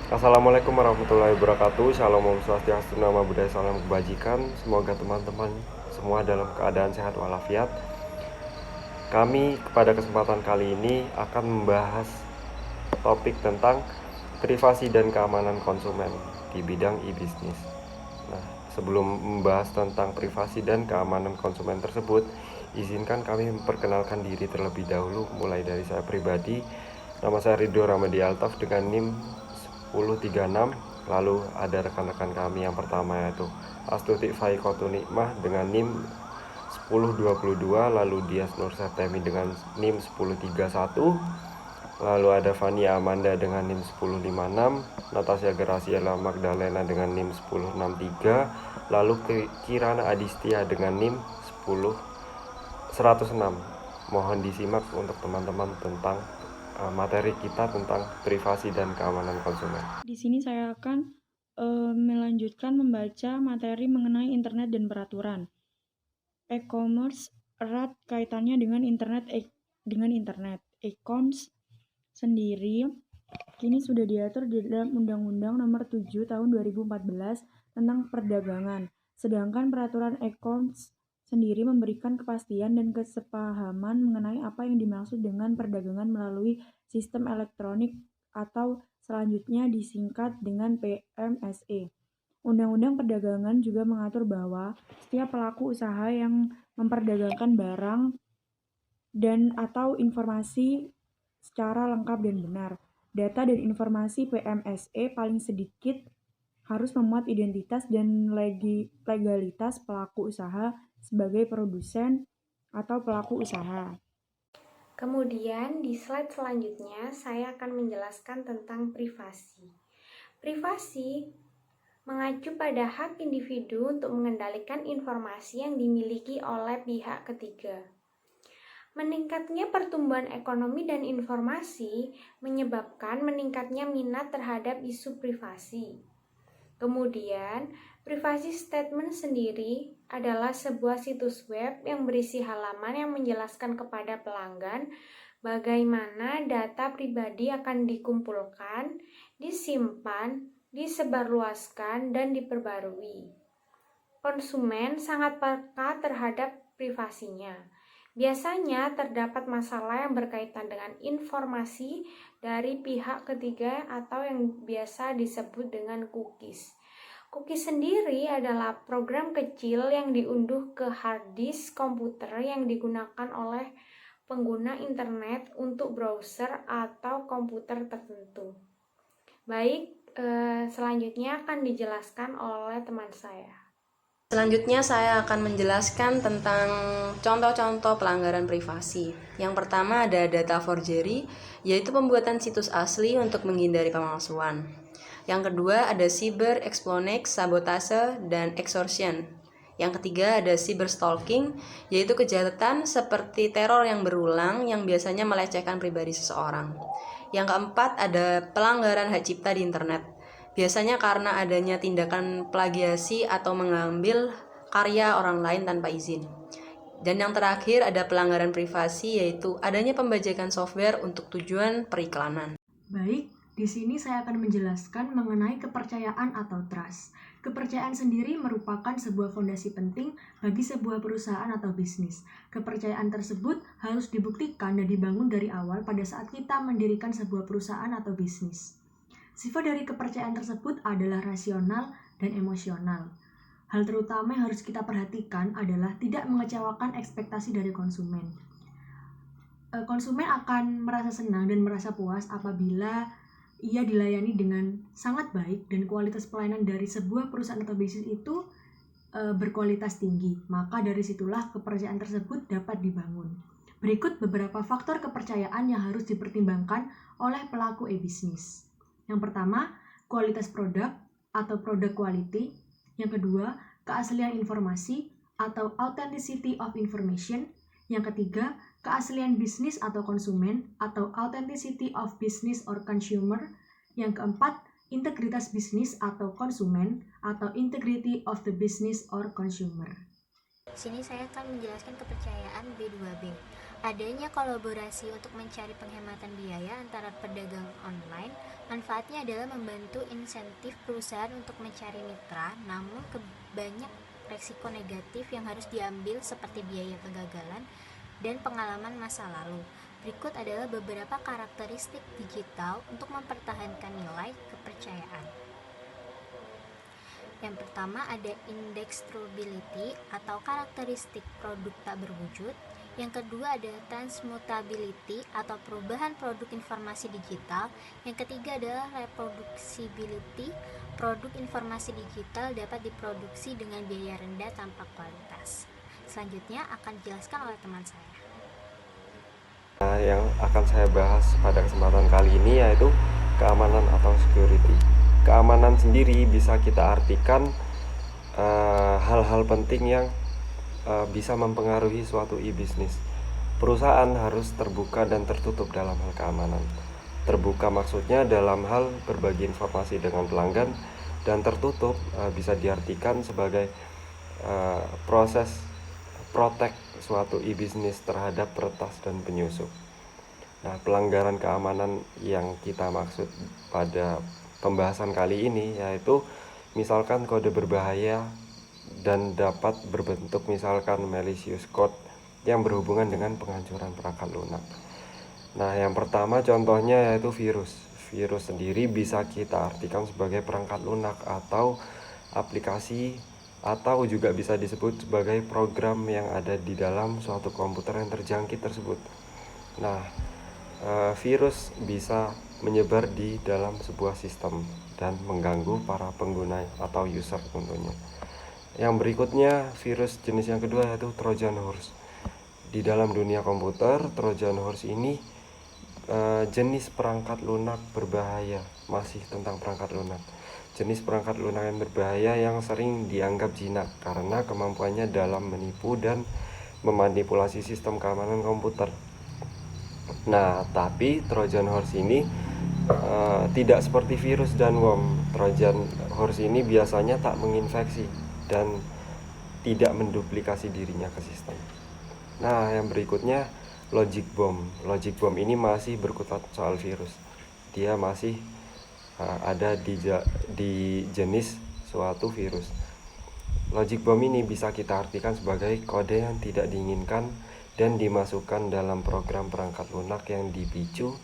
Assalamualaikum warahmatullahi wabarakatuh. Shalom Om Swastiastu, nama budaya salam kebajikan. Semoga teman-teman semua dalam keadaan sehat walafiat. Kami pada kesempatan kali ini akan membahas topik tentang privasi dan keamanan konsumen di bidang e-bisnis. Nah, sebelum membahas tentang privasi dan keamanan konsumen tersebut, izinkan kami memperkenalkan diri terlebih dahulu, mulai dari saya pribadi. Nama saya Ridho Ramadi Altaf dengan NIM 1036. Lalu ada rekan-rekan kami yang pertama yaitu Astuti Faikotu Nikmah dengan NIM 1022, lalu Dias Nur Septemi dengan NIM 1031, lalu ada Fania Amanda dengan NIM 1056, Natasha Graciela Magdalena dengan NIM 1063, lalu Kirana Adistia dengan NIM 106. Mohon disimak untuk teman-teman tentang materi kita tentang privasi dan keamanan konsumen. Di sini saya akan melanjutkan membaca materi mengenai internet dan peraturan. E-commerce erat kaitannya dengan internet. E-commerce sendiri kini sudah diatur di dalam Undang-Undang Nomor 7 Tahun 2014 tentang perdagangan. Sedangkan peraturan e-commerce sendiri memberikan kepastian dan kesepahaman mengenai apa yang dimaksud dengan perdagangan melalui sistem elektronik atau selanjutnya disingkat dengan PMSE. Undang-Undang Perdagangan juga mengatur bahwa setiap pelaku usaha yang memperdagangkan barang dan atau informasi secara lengkap dan benar. Data dan informasi PMSE paling sedikit harus memuat identitas dan legalitas pelaku usaha sebagai produsen atau pelaku usaha. Kemudian di slide selanjutnya saya akan menjelaskan tentang privasi. Privasi mengacu pada hak individu untuk mengendalikan informasi yang dimiliki oleh pihak ketiga. Meningkatnya pertumbuhan ekonomi dan informasi menyebabkan meningkatnya minat terhadap isu privasi. Kemudian, privasi statement sendiri adalah sebuah situs web yang berisi halaman yang menjelaskan kepada pelanggan bagaimana data pribadi akan dikumpulkan, disimpan, disebarluaskan, dan diperbarui. Konsumen sangat peka terhadap privasinya. Biasanya terdapat masalah yang berkaitan dengan informasi dari pihak ketiga atau yang biasa disebut dengan cookies. Cookies sendiri adalah program kecil yang diunduh ke hard disk komputer yang digunakan oleh pengguna internet untuk browser atau komputer tertentu. Baik, selanjutnya akan dijelaskan oleh teman saya. Selanjutnya saya akan menjelaskan tentang contoh-contoh pelanggaran privasi. Yang pertama ada data forgery, yaitu pembuatan situs asli untuk menghindari pemalsuan. Yang kedua ada cyber espionage, sabotase, dan extortion. Yang ketiga ada cyberstalking, yaitu kejahatan seperti teror yang berulang yang biasanya melecehkan pribadi seseorang. Yang keempat ada pelanggaran hak cipta di internet. Biasanya karena adanya tindakan plagiasi atau mengambil karya orang lain tanpa izin. Dan yang terakhir ada pelanggaran privasi, yaitu adanya pembajakan software untuk tujuan periklanan. Baik, di sini saya akan menjelaskan mengenai kepercayaan atau trust. Kepercayaan sendiri merupakan sebuah fondasi penting bagi sebuah perusahaan atau bisnis. Kepercayaan tersebut harus dibuktikan dan dibangun dari awal pada saat kita mendirikan sebuah perusahaan atau bisnis. Sifat dari kepercayaan tersebut adalah rasional dan emosional. Hal terutama yang harus kita perhatikan adalah tidak mengecewakan ekspektasi dari konsumen. Konsumen akan merasa senang dan merasa puas apabila ia dilayani dengan sangat baik dan kualitas pelayanan dari sebuah perusahaan atau bisnis itu berkualitas tinggi. Maka dari situlah kepercayaan tersebut dapat dibangun. Berikut beberapa faktor kepercayaan yang harus dipertimbangkan oleh pelaku e-bisnis. Yang pertama, kualitas produk atau product quality. Yang kedua, keaslian informasi atau authenticity of information. Yang ketiga, keaslian bisnis atau konsumen atau authenticity of business or consumer. Yang keempat, integritas bisnis atau konsumen atau integrity of the business or consumer. Di sini saya akan menjelaskan kepercayaan B2B. Adanya kolaborasi untuk mencari penghematan biaya antara pedagang online, manfaatnya adalah membantu insentif perusahaan untuk mencari mitra, namun banyak resiko negatif yang harus diambil seperti biaya kegagalan dan pengalaman masa lalu. Berikut adalah beberapa karakteristik digital untuk mempertahankan nilai kepercayaan. Yang pertama ada indextrability atau karakteristik produk tak berwujud. Yang kedua ada transmutability atau perubahan produk informasi digital. Yang ketiga adalah reproducibility. Produk informasi digital dapat diproduksi dengan biaya rendah tanpa kualitas. Selanjutnya akan dijelaskan oleh teman saya. Nah, yang akan saya bahas pada kesempatan kali ini yaitu keamanan atau security. Keamanan sendiri bisa kita artikan hal-hal penting yang bisa mempengaruhi suatu e-bisnis. Perusahaan harus terbuka dan tertutup dalam hal keamanan. Terbuka maksudnya dalam hal berbagi informasi dengan pelanggan, dan tertutup bisa diartikan sebagai proses protect suatu e-bisnis terhadap peretas dan penyusup. Nah, pelanggaran keamanan yang kita maksud pada pembahasan kali ini yaitu misalkan kode berbahaya dan dapat berbentuk misalkan malicious code yang berhubungan dengan penghancuran perangkat lunak. Nah, yang pertama contohnya yaitu virus. Virus sendiri bisa kita artikan sebagai perangkat lunak atau aplikasi, atau juga bisa disebut sebagai program yang ada di dalam suatu komputer yang terjangkit tersebut. Nah, virus bisa menyebar di dalam sebuah sistem dan mengganggu para pengguna atau user tentunya. Yang berikutnya, virus jenis yang kedua yaitu Trojan Horse. Di dalam dunia komputer, Trojan Horse ini jenis perangkat lunak berbahaya, masih tentang perangkat lunak. Jenis perangkat lunak yang berbahaya yang sering dianggap jinak karena kemampuannya dalam menipu dan memanipulasi sistem keamanan komputer. Nah, tapi Trojan Horse ini tidak seperti virus dan worm. Trojan Horse ini biasanya tak menginfeksi dan tidak menduplikasi dirinya ke sistem. Nah, yang berikutnya logic bomb. Logic bomb ini masih berkutat soal virus. Dia masih ada di jenis suatu virus. Logic bomb ini bisa kita artikan sebagai kode yang tidak diinginkan dan dimasukkan dalam program perangkat lunak yang dipicu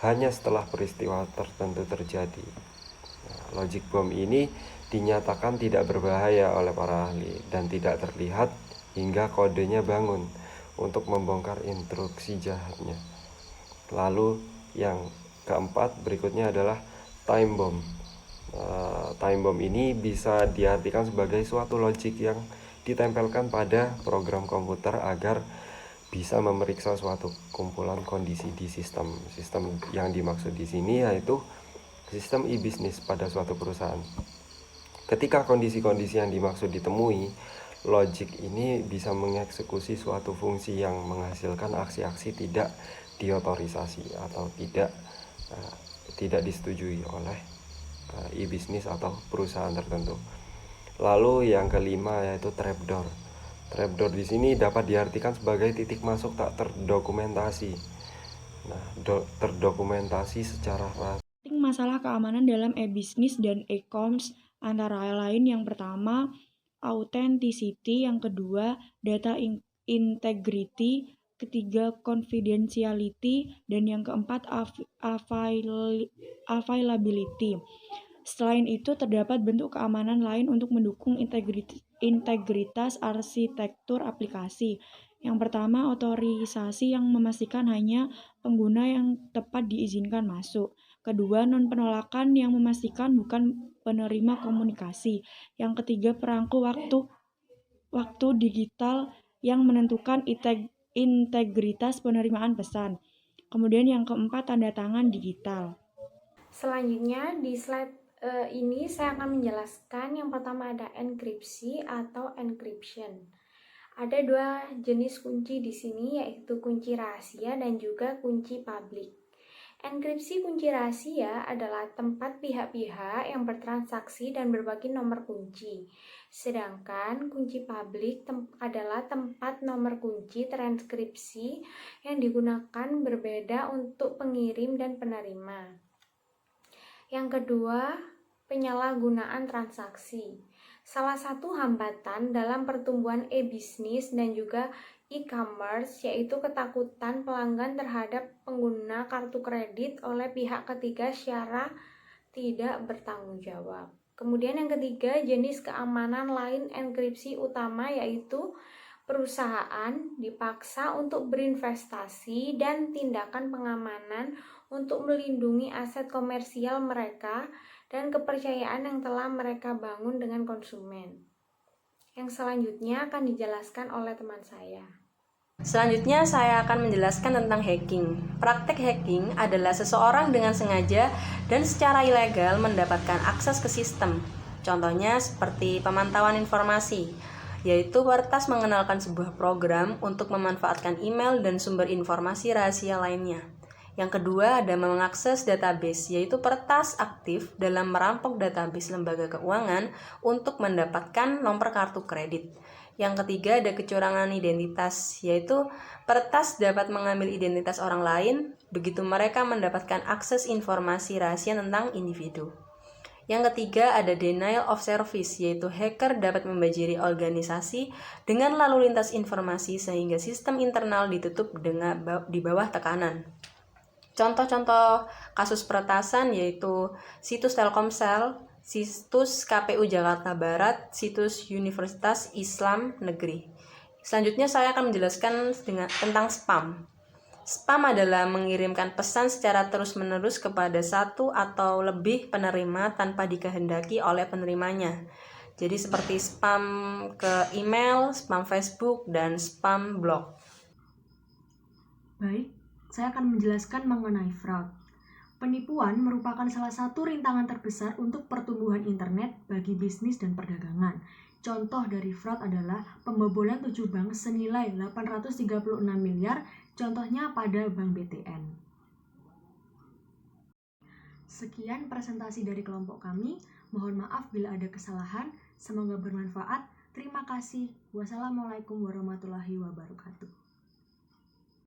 hanya setelah peristiwa tertentu terjadi. Nah, logic bomb ini dinyatakan tidak berbahaya oleh para ahli dan tidak terlihat hingga kodenya bangun untuk membongkar instruksi jahatnya. Lalu yang keempat berikutnya adalah time bomb. Time bomb ini bisa diartikan sebagai suatu logik yang ditempelkan pada program komputer agar bisa memeriksa suatu kumpulan kondisi di sistem. Sistem yang dimaksud di sini yaitu sistem e-bisnis pada suatu perusahaan. Ketika kondisi-kondisi yang dimaksud ditemui, logik ini bisa mengeksekusi suatu fungsi yang menghasilkan aksi-aksi tidak diotorisasi atau tidak disetujui oleh e-bisnis atau perusahaan tertentu. Lalu yang kelima yaitu trapdoor. Trapdoor di sini dapat diartikan sebagai titik masuk tak terdokumentasi. Nah, terdokumentasi secara Masalah keamanan dalam e-bisnis dan e-commerce antara lain yang pertama authenticity, yang kedua data integrity, ketiga confidentiality, dan yang keempat availability. Selain itu terdapat bentuk keamanan lain untuk mendukung integritas arsitektur aplikasi. Yang pertama otorisasi yang memastikan hanya pengguna yang tepat diizinkan masuk. Kedua, non-penolakan yang memastikan bukan penerima komunikasi. Yang ketiga, perangko waktu digital yang menentukan integritas penerimaan pesan. Kemudian yang keempat, tanda tangan digital. Selanjutnya di slide ini saya akan menjelaskan yang pertama ada enkripsi atau encryption. Ada dua jenis kunci di sini yaitu kunci rahasia dan juga kunci publik. Enkripsi kunci rahasia adalah tempat pihak-pihak yang bertransaksi dan berbagi nomor kunci. Sedangkan kunci publik adalah tempat nomor kunci transkripsi yang digunakan berbeda untuk pengirim dan penerima. Yang kedua, penyalahgunaan transaksi. Salah satu hambatan dalam pertumbuhan e-bisnis dan juga e-commerce yaitu ketakutan pelanggan terhadap pengguna kartu kredit oleh pihak ketiga secara tidak bertanggung jawab. Kemudian yang ketiga, jenis keamanan lain enkripsi utama yaitu perusahaan dipaksa untuk berinvestasi dan tindakan pengamanan untuk melindungi aset komersial mereka dan kepercayaan yang telah mereka bangun dengan konsumen. Yang selanjutnya akan dijelaskan oleh teman saya. Selanjutnya saya akan menjelaskan tentang hacking. Praktek hacking adalah seseorang dengan sengaja dan secara ilegal mendapatkan akses ke sistem. Contohnya seperti pemantauan informasi, yaitu peretas mengenalkan sebuah program untuk memanfaatkan email dan sumber informasi rahasia lainnya. Yang kedua ada mengakses database, yaitu peretas aktif dalam merampok database lembaga keuangan untuk mendapatkan nomor kartu kredit. Yang ketiga ada kecurangan identitas, yaitu peretas dapat mengambil identitas orang lain, begitu mereka mendapatkan akses informasi rahasia tentang individu. Yang ketiga ada denial of service, yaitu hacker dapat membajiri organisasi dengan lalu lintas informasi sehingga sistem internal ditutup di bawah tekanan. Contoh-contoh kasus peretasan yaitu situs Telkomsel, situs KPU Jakarta Barat, situs Universitas Islam Negeri. Selanjutnya saya akan menjelaskan tentang spam. Spam adalah mengirimkan pesan secara terus-menerus kepada satu atau lebih penerima tanpa dikehendaki oleh penerimanya. Jadi seperti spam ke email, spam Facebook, dan spam blog. Baik, saya akan menjelaskan mengenai fraud. Penipuan merupakan salah satu rintangan terbesar untuk pertumbuhan internet bagi bisnis dan perdagangan. Contoh dari fraud adalah pembobolan 7 bank senilai 836 miliar, contohnya pada Bank BTN. Sekian presentasi dari kelompok kami. Mohon maaf bila ada kesalahan. Semoga bermanfaat. Terima kasih. Wassalamualaikum warahmatullahi wabarakatuh.